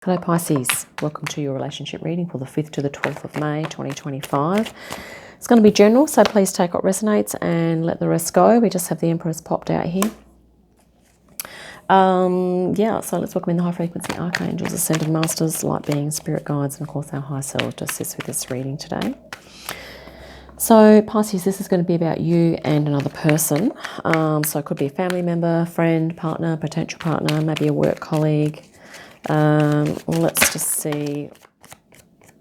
Hello Pisces, welcome to your relationship reading for the 5th to the 12th of May 2025. It's going to be general, so please take what resonates and let the rest go. We just have the Empress popped out here. So let's welcome in the high frequency archangels, ascended masters, light beings, spirit guides, and of course our high self to assist with this reading today. So Pisces, this is going to be about you and another person. So it could be a family member, friend, partner, potential partner, maybe a work colleague. Let's just see.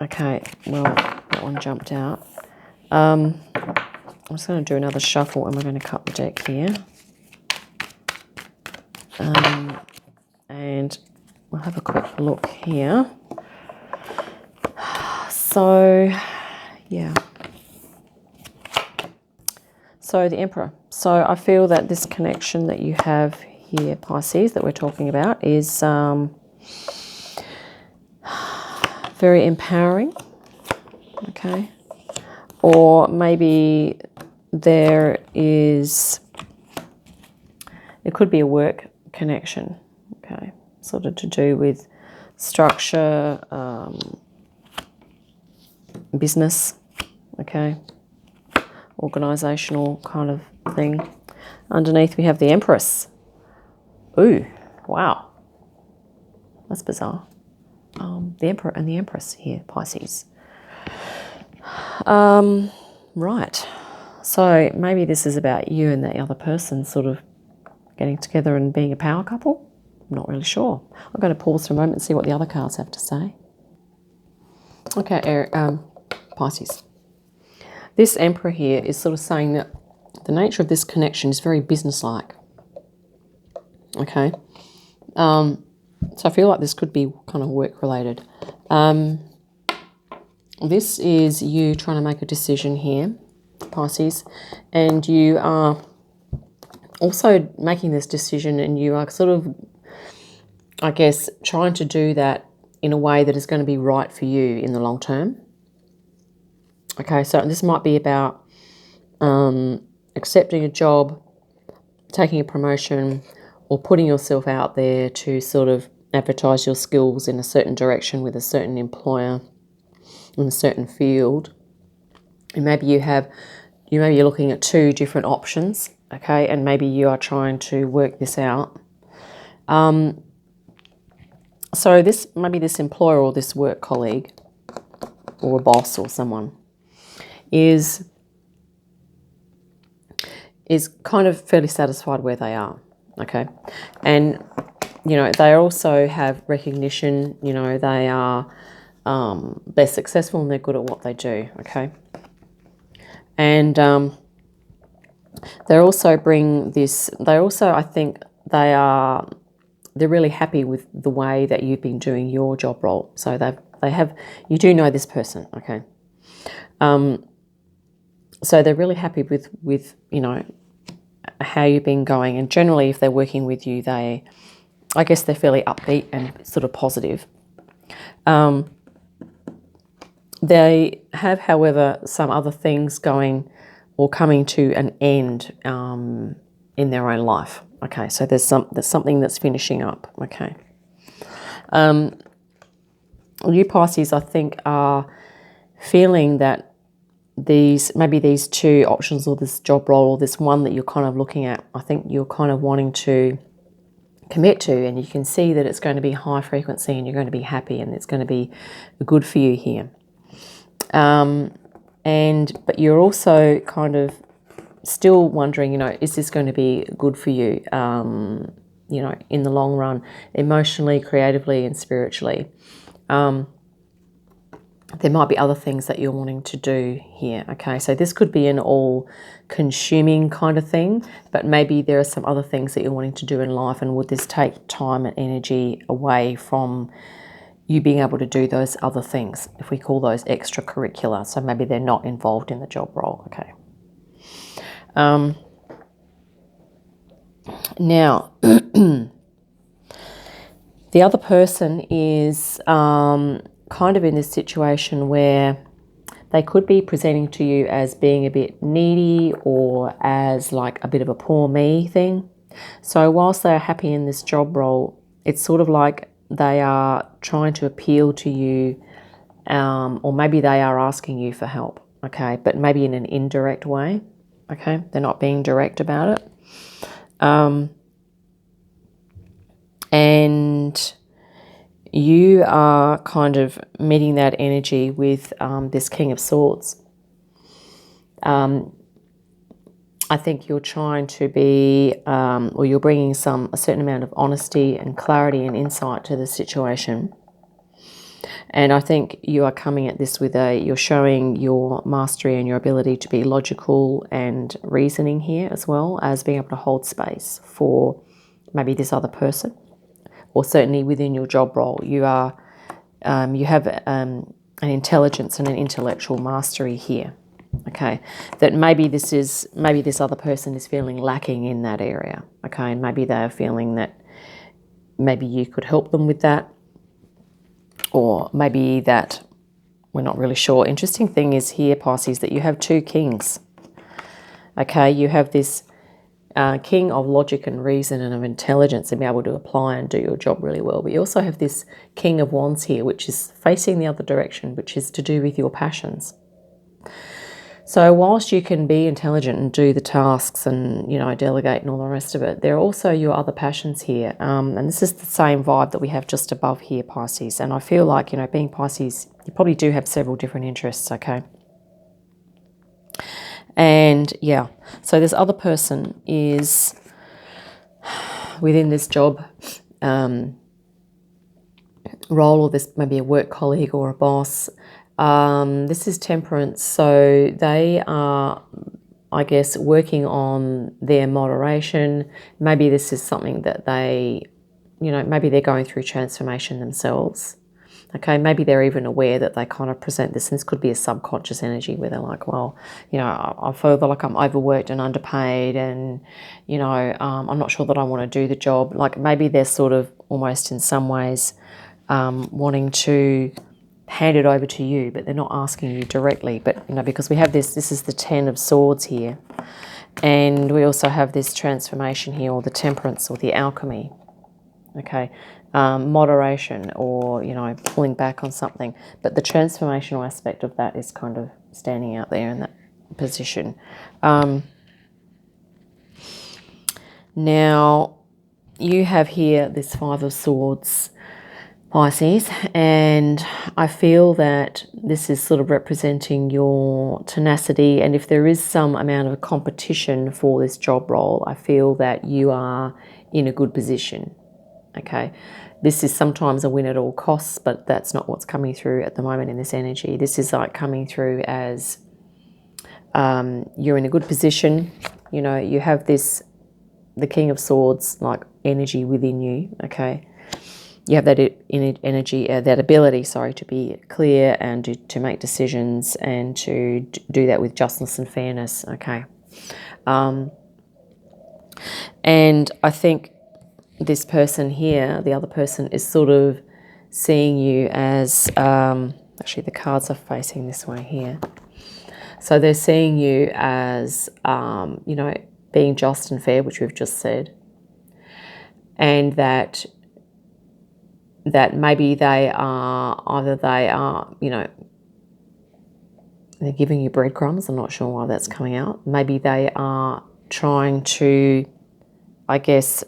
Okay, well, that one jumped out. I'm just going to do another shuffle and we're going to cut the deck here. And we'll have a quick look here. So, yeah. So the Emperor. So I feel that this connection that you have here, Pisces, that we're talking about is very empowering, okay? Or maybe it could be a work connection, okay? Sort of to do with structure, business, okay? Organizational kind of thing. Underneath we have the Empress. Ooh, wow. That's bizarre. The Emperor and the Empress here, Pisces. Right. So maybe this is about you and the other person sort of getting together and being a power couple. I'm not really sure. I'm going to pause for a moment and see what the other cards have to say. Okay, Pisces. This Emperor here is sort of saying that the nature of this connection is very businesslike. Okay. So I feel like this could be kind of work related. This is you trying to make a decision here, Pisces, and you are also making this decision and you are sort of, I guess, trying to do that in a way that is going to be right for you in the long term. Okay, so this might be about accepting a job, taking a promotion, or putting yourself out there to sort of advertise your skills in a certain direction with a certain employer in a certain field. And maybe you're looking at two different options, okay, and maybe you are trying to work this out. So maybe this employer or this work colleague or a boss or someone is kind of fairly satisfied where they are, okay? And, you know, they also have recognition, you know, they're successful and they're good at what they do, okay? And I think they're really happy with the way that you've been doing your job role. So you do know this person, okay? So they're really happy with you know, how you've been going. And generally, if they're working with you, I guess they're fairly upbeat and sort of positive. They have, however, some other things going or coming to an end in their own life. Okay, so there's something that's finishing up. Okay. You Pisces, I think, are feeling that these two options or this job role or this one that you're kind of looking at, I think you're kind of wanting to commit to, and you can see that it's going to be high frequency and you're going to be happy and it's going to be good for you here. But you're also kind of still wondering, you know, is this going to be good for you, you know, in the long run, emotionally, creatively, and spiritually. There might be other things that you're wanting to do here, okay? So this could be an all-consuming kind of thing, but maybe there are some other things that you're wanting to do in life, and would this take time and energy away from you being able to do those other things, if we call those extracurricular? So maybe they're not involved in the job role, okay? Now, the other person is kind of in this situation where they could be presenting to you as being a bit needy or as like a bit of a poor me thing. So whilst they're happy in this job role, it's sort of like they are trying to appeal to you, or maybe they are asking you for help, okay, but maybe in an indirect way, okay? They're not being direct about it. And you are kind of meeting that energy with this King of Swords. I think you're trying to be, or you're bringing a certain amount of honesty and clarity and insight to the situation. And I think you are coming at this with you're showing your mastery and your ability to be logical and reasoning here, as well as being able to hold space for maybe this other person, or certainly within your job role. You are, you have an intelligence and an intellectual mastery here. Okay, that maybe this other person is feeling lacking in that area. Okay, and maybe they are feeling that maybe you could help them with that, or maybe that we're not really sure. Interesting thing is here, Pisces, that you have two kings. Okay, you have this king of logic and reason and of intelligence and be able to apply and do your job really well. But you also have this King of Wands here, which is facing the other direction, which is to do with your passions. So whilst you can be intelligent and do the tasks and, delegate and all the rest of it, there are also your other passions here. And this is the same vibe that we have just above here, Pisces. And I feel like, being Pisces, you probably do have several different interests, okay? And yeah, so this other person is within this job role, or this maybe a work colleague or a boss. This is Temperance, so they are, I guess, working on their moderation. Maybe this is something that they, maybe they're going through transformation themselves. Okay, maybe they're even aware that they kind of present this, and this could be a subconscious energy where they're like, well, I feel like I'm overworked and underpaid, and, I'm not sure that I want to do the job. Like maybe they're sort of almost in some ways wanting to hand it over to you, but they're not asking you directly. But, because we have this is the 10 of Swords here. And we also have this transformation here, or the Temperance, or the Alchemy. Okay, moderation, or, pulling back on something. But the transformational aspect of that is kind of standing out there in that position. Now, you have here this 5 of Swords, Pisces, and I feel that this is sort of representing your tenacity, and if there is some amount of competition for this job role, I feel that you are in a good position. Okay, this is sometimes a win at all costs, but that's not what's coming through at the moment in this energy. This is like coming through as you're in a good position. You have the King of Swords like energy within you. Okay, you have that energy, that ability, to be clear and to make decisions and to do that with justness and fairness. Okay, and I think this person here, the other person, is sort of seeing you as, actually the cards are facing this way here. So they're seeing you as, being just and fair, which we've just said. And that maybe they're giving you breadcrumbs. I'm not sure why that's coming out. Maybe they are trying to, I guess,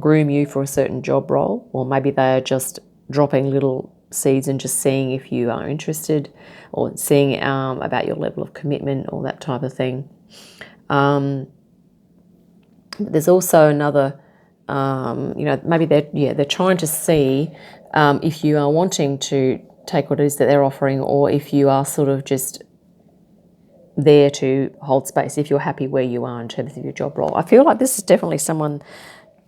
groom you for a certain job role, or maybe they are just dropping little seeds and just seeing if you are interested, or seeing about your level of commitment, or that type of thing. There's also another, maybe they're trying to see if you are wanting to take what it is that they're offering, or if you are sort of just there to hold space, if you're happy where you are in terms of your job role. I feel like this is definitely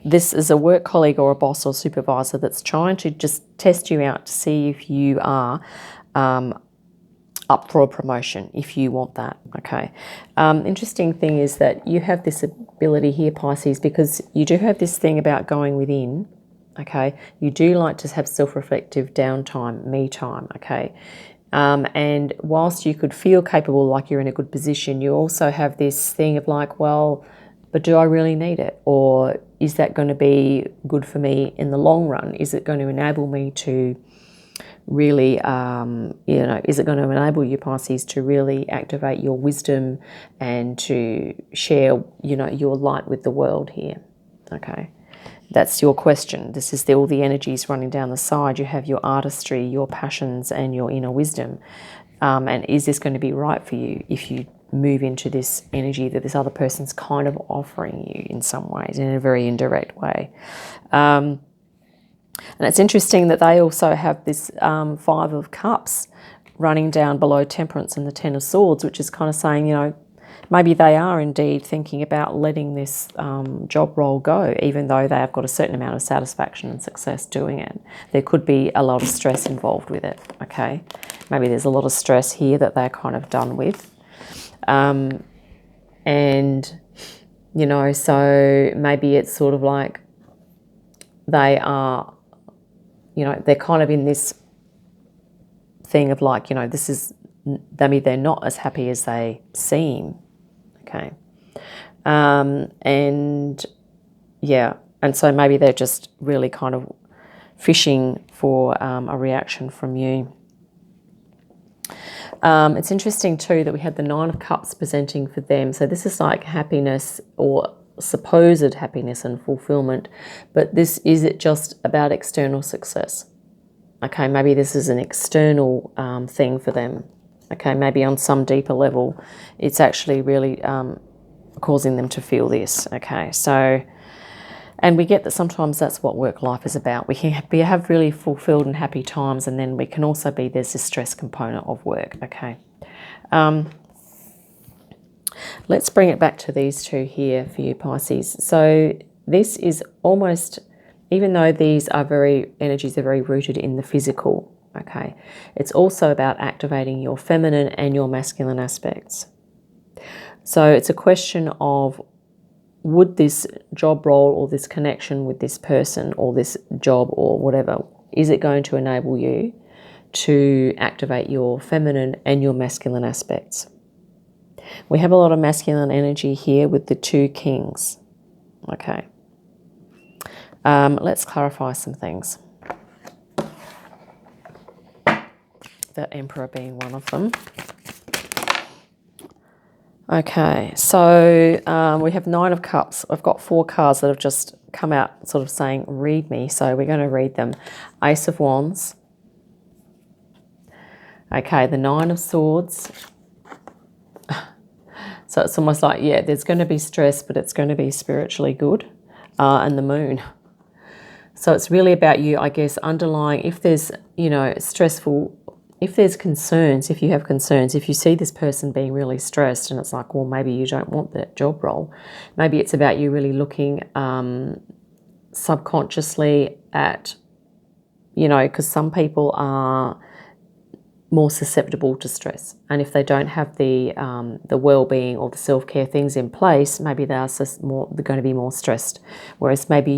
this is a work colleague or a boss or supervisor that's trying to just test you out to see if you are up for a promotion, if you want that. Okay. Interesting thing is that you have this ability here, Pisces, because you do have this thing about going within. Okay. You do like to have self-reflective downtime, me time. Okay. And whilst you could feel capable, like you're in a good position, you also have this thing of like, well, but do I really need it? Or, is that going to be good for me in the long run? Is it going to enable me to really, is it going to enable you, Pisces, to really activate your wisdom and to share, your light with the world here? Okay. That's your question. This is all the energies running down the side. You have your artistry, your passions, and your inner wisdom. And is this going to be right for you if you move into this energy that this other person's kind of offering you in some ways, in a very indirect way? And it's interesting that they also have this Five of Cups running down below Temperance and the Ten of Swords, which is kind of saying, maybe they are indeed thinking about letting this job role go, even though they have got a certain amount of satisfaction and success doing it. There could be a lot of stress involved with it, okay? Maybe there's a lot of stress here that they're kind of done with. So maybe it's sort of like they are, they're kind of in this thing of like, this is, maybe they're not as happy as they seem. Okay. And so maybe they're just really kind of fishing for a reaction from you. It's interesting too that we had the Nine of Cups presenting for them. So this is like happiness or supposed happiness and fulfillment, but is it just about external success? Okay, maybe this is an external thing for them. Okay, maybe on some deeper level, it's actually really causing them to feel this. Okay, so, and we get that sometimes that's what work life is about. We can have really fulfilled and happy times, and then we can also there's this stress component of work. Okay, let's bring it back to these two here for you, Pisces. So this is almost, even though these are energies are very rooted in the physical. Okay, it's also about activating your feminine and your masculine aspects. So it's a question of, would this job role or this connection with this person or this job or whatever, is it going to enable you to activate your feminine and your masculine aspects? We have a lot of masculine energy here with the two kings. Okay, let's clarify some things. The Emperor being one of them. Okay, so we have Nine of Cups. I've got 4 cards that have just come out sort of saying, read me. So we're going to read them. Ace of Wands. Okay, the Nine of Swords. So it's almost like, there's going to be stress, but it's going to be spiritually good. And the Moon. So it's really about you, I guess, underlying, if there's, stressful, if there's concerns, if you have concerns, if you see this person being really stressed and it's like, well, maybe you don't want that job role. Maybe it's about you really looking subconsciously at, because some people are more susceptible to stress. And if they don't have the well-being or the self-care things in place, maybe they're going to be more stressed. Whereas maybe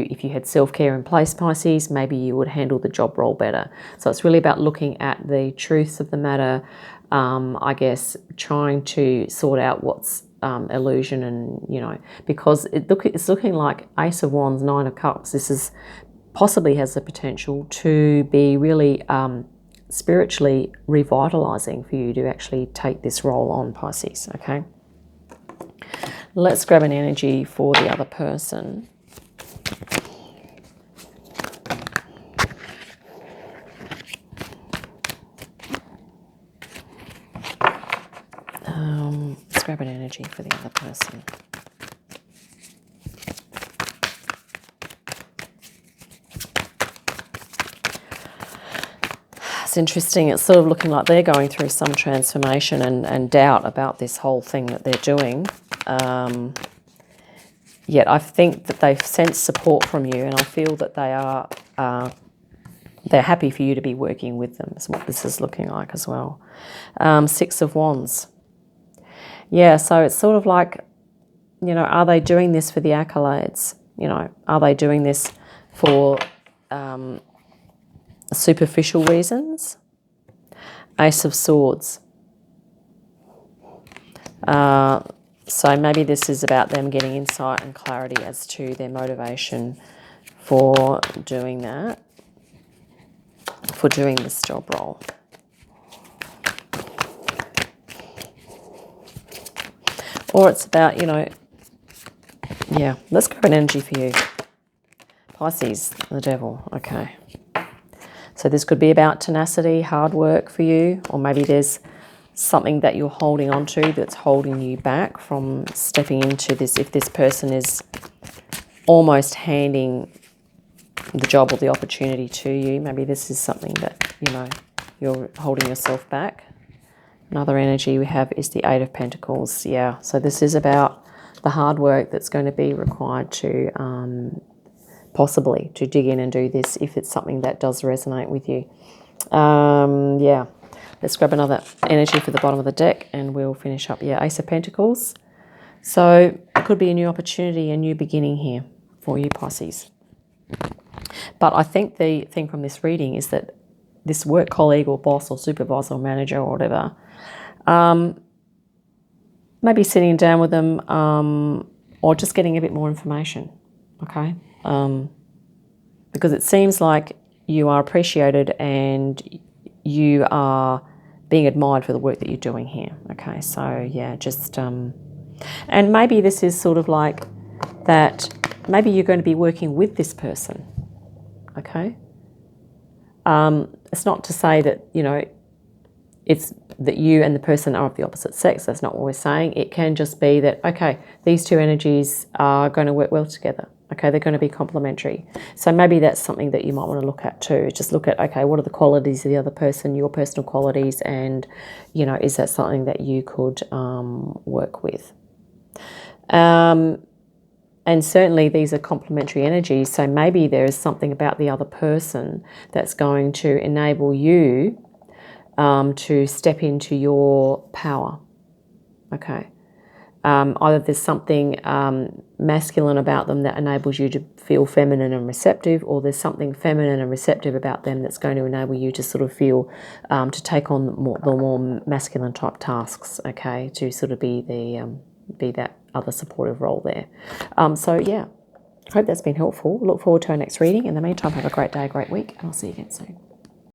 if you had self-care in place, Pisces, maybe you would handle the job role better. So it's really about looking at the truths of the matter, I guess, trying to sort out what's illusion and, because it's looking like Ace of Wands, Nine of Cups. This is possibly has the potential to be really spiritually revitalizing for you to actually take this role on, Pisces. Okay, let's grab an energy for the other person. Let's grab an energy for the other person. It's interesting. It's sort of looking like they're going through some transformation and doubt about this whole thing that they're doing. Yet I think that they've sensed support from you, and I feel that they're happy for you to be working with them. Is what this is looking like as well. Six of Wands. Yeah, so it's sort of like, are they doing this for the accolades? Are they doing this for superficial reasons? Ace of Swords. So maybe this is about them getting insight and clarity as to their motivation for doing that, for doing this job role. Or it's about, you know, yeah, let's grab an energy for you. Pisces, the devil, okay. So this could be about tenacity, hard work for you, or maybe there's something that you're holding on to that's holding you back from stepping into this. If this person is almost handing the job or the opportunity to you, maybe this is something that, you know, you're holding yourself back. Another energy we have is the Eight of Pentacles. Yeah, so this is about the hard work that's going to be required to possibly to dig in and do this if it's something that does resonate with you. Yeah, let's grab another energy for the bottom of the deck and we'll finish up. Yeah, Ace of Pentacles. So it could be a new opportunity, a new beginning here for you, Pisces. But I think the thing from this reading is that this work colleague or boss or supervisor or manager or whatever, maybe sitting down with them or just getting a bit more information, okay? Because it seems like you are appreciated and you are being admired for the work that you're doing here, okay? So, yeah, just... and maybe this is sort of like that maybe you're going to be working with this person, okay? It's not to say that, you know, it's that you and the person are of the opposite sex. That's not what we're saying. It can just be that, okay, these two energies are going to work well together. Okay, they're going to be complementary. So maybe that's something that you might want to look at too. Just look at, okay, what are the qualities of the other person, your personal qualities, and, you know, is that something that you could work with? And certainly these are complementary energies, so maybe there is something about the other person that's going to enable you to step into your power, okay? Either there's something masculine about them that enables you to feel feminine and receptive, or there's something feminine and receptive about them that's going to enable you to sort of feel, to take on the more masculine type tasks, okay, to sort of be that other supportive role there. So yeah, hope that's been helpful. Look forward to our next reading. In the meantime, have a great day, great week, and I'll see you again soon.